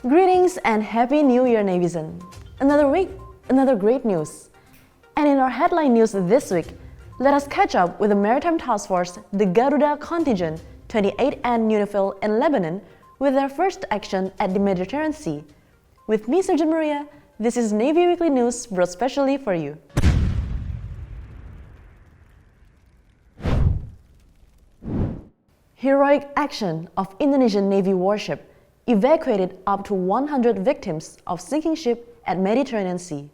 Greetings and Happy New Year, Navyzen! Another week, another great news. And in our headline news this week, let us catch up with the Maritime Task Force, the Garuda Contingent 28N UNIFIL in Lebanon, with their first action at the Mediterranean Sea. With me, Sergeant Maria, this is Navy Weekly News brought specially for you. Heroic action of Indonesian Navy warship evacuated up to 100 victims of sinking ship at Mediterranean Sea.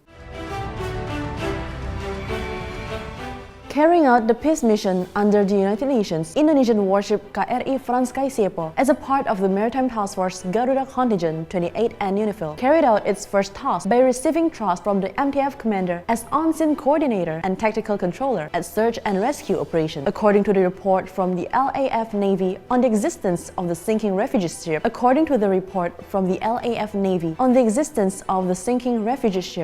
Carrying out the peace mission under the United Nations, Indonesian warship KRI Franz Kaisiepo, as a part of the Maritime Task Force Garuda Contingent 28N UNIFIL, carried out its first task by receiving trust from the MTF commander as on-scene coordinator and tactical controller at search and rescue operation. According to the report from the LAF Navy on the existence of the sinking refugee ship,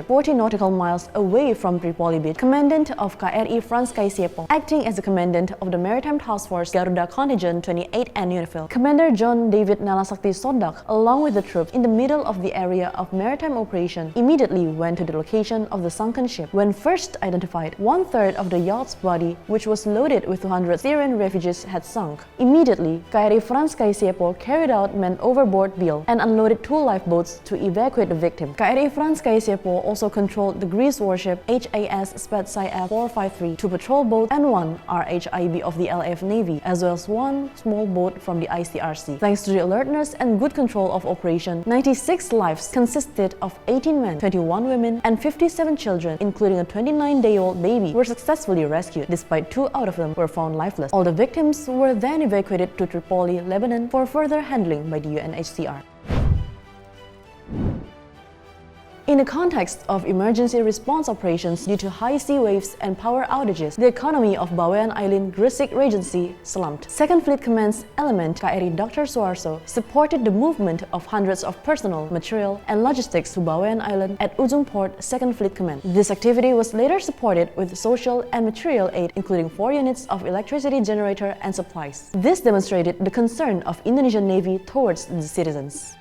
40 nautical miles away from Tripoli Beach, Commandant of KRI Franz Kaisiepo, acting as the Commandant of the Maritime Task Force Garuda Contingent 28N UNIFIL, Commander John David Nalasakti Sodak, along with the troops in the middle of the area of maritime operation, immediately went to the location of the sunken ship. When first identified, 1/3 of the yacht's body, which was loaded with 200 Syrian refugees, had sunk. Immediately, KRI Franz Kaisiepo carried out man overboard bill and unloaded 2 lifeboats to evacuate the victim. KRI Franz Kaisiepo also controlled the Greece warship SM.SANTOS 453, 2 patrol boats and 1 RHIB of the LAF Navy, as well as 1 small boat from the ICRC. Thanks to the alertness and good control of operation, 96 lives consisted of 18 men, 21 women, and 57 children, including a 29-day-old baby, were successfully rescued, despite 2 out of them were found lifeless. All the victims were then evacuated to Tripoli, Lebanon, for further handling by the UNHCR. In the context of emergency response operations due to high sea waves and power outages, the economy of BAWEAN Island Gresik Regency slumped. Second Fleet Command's element KRI Dr. SOEHARSO supported the movement of hundreds of personnel, material, and logistics to BAWEAN Island at Ujung Port 2nd Fleet Command. This activity was later supported with social and material aid, including 4 units of electricity generator and supplies. This demonstrated the concern of Indonesian Navy towards the citizens.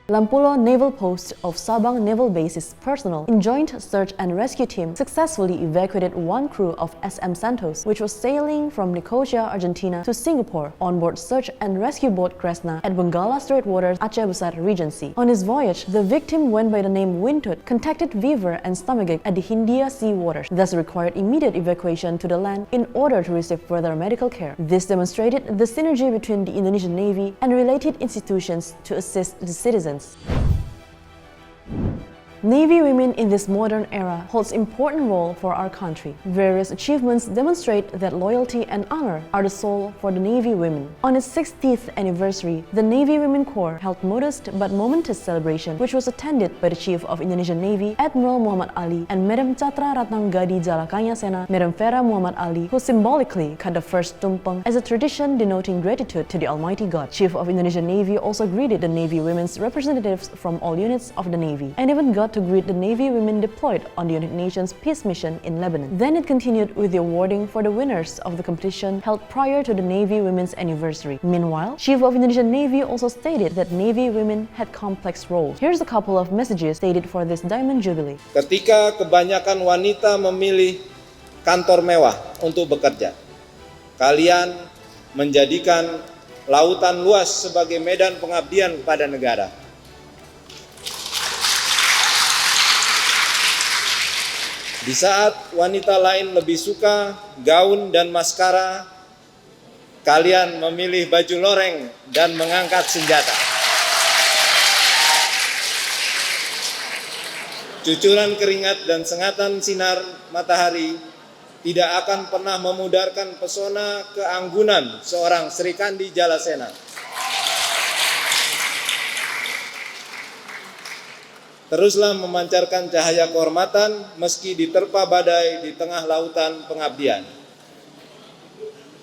Lampulo Naval Post of Sabang Naval Base's personnel in joint search and rescue team successfully evacuated 1 crew of SM.SANTOS, which was sailing from Nicosia, Argentina to Singapore on board search and rescue boat Kresna at Benggala Strait waters, Aceh Besar Regency. On his voyage, the victim went by the name Wintut, contracted fever and stomachache at the Hindia Sea waters, thus required immediate evacuation to the land in order to receive further medical care. This demonstrated the synergy between the Indonesian Navy and related institutions to assist the citizens. Navy women in this modern era holds important role for our country. Various achievements demonstrate that loyalty and honor are the soul for the Navy women. On its 60th anniversary, the Navy Women Corps held modest but momentous celebration, which was attended by the Chief of Indonesian Navy, Admiral Muhammad Ali, and Madam Chatra Ratnam Gadi Jalakanya Sena, Madam Vera Muhammad Ali, who symbolically cut the first tumpeng as a tradition denoting gratitude to the Almighty God. Chief of Indonesian Navy also greeted the Navy women's representatives from all units of the Navy, and even got to greet the Navy women deployed on the United Nations peace mission in Lebanon. Then it continued with the awarding for the winners of the competition held prior to the Navy women's anniversary. Meanwhile, Chief of Indonesian Navy also stated that Navy women had complex roles. Here's a couple of messages stated for this Diamond Jubilee. Ketika kebanyakan wanita memilih kantor mewah untuk bekerja, kalian menjadikan lautan luas sebagai medan pengabdian kepada negara. Di saat wanita lain lebih suka gaun dan maskara, kalian memilih baju loreng dan mengangkat senjata. Cucuran keringat dan sengatan sinar matahari tidak akan pernah memudarkan pesona keanggunan seorang Srikandi Jalasena. Teruslah memancarkan cahaya kehormatan meski diterpa badai di tengah lautan pengabdian.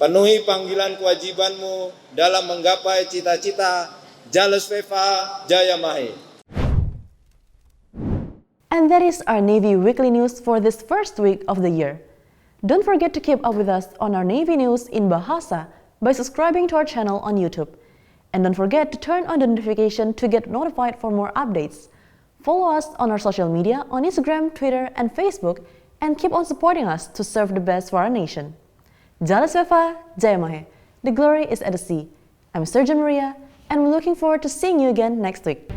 Penuhi panggilan kewajibanmu dalam menggapai cita-cita jalesvevajayamahe. And that is our Navy Weekly News for this first week of the year. Don't forget to keep up with us on our Navy news in Bahasa by subscribing to our channel on YouTube. And don't forget to turn on the notification to get notified for more updates. Follow us on our social media on Instagram, Twitter, and Facebook, and keep on supporting us to serve the best for our nation. Jalesvevajayamahe. The glory is at the sea. I'm Surgeon Maria, and we're looking forward to seeing you again next week.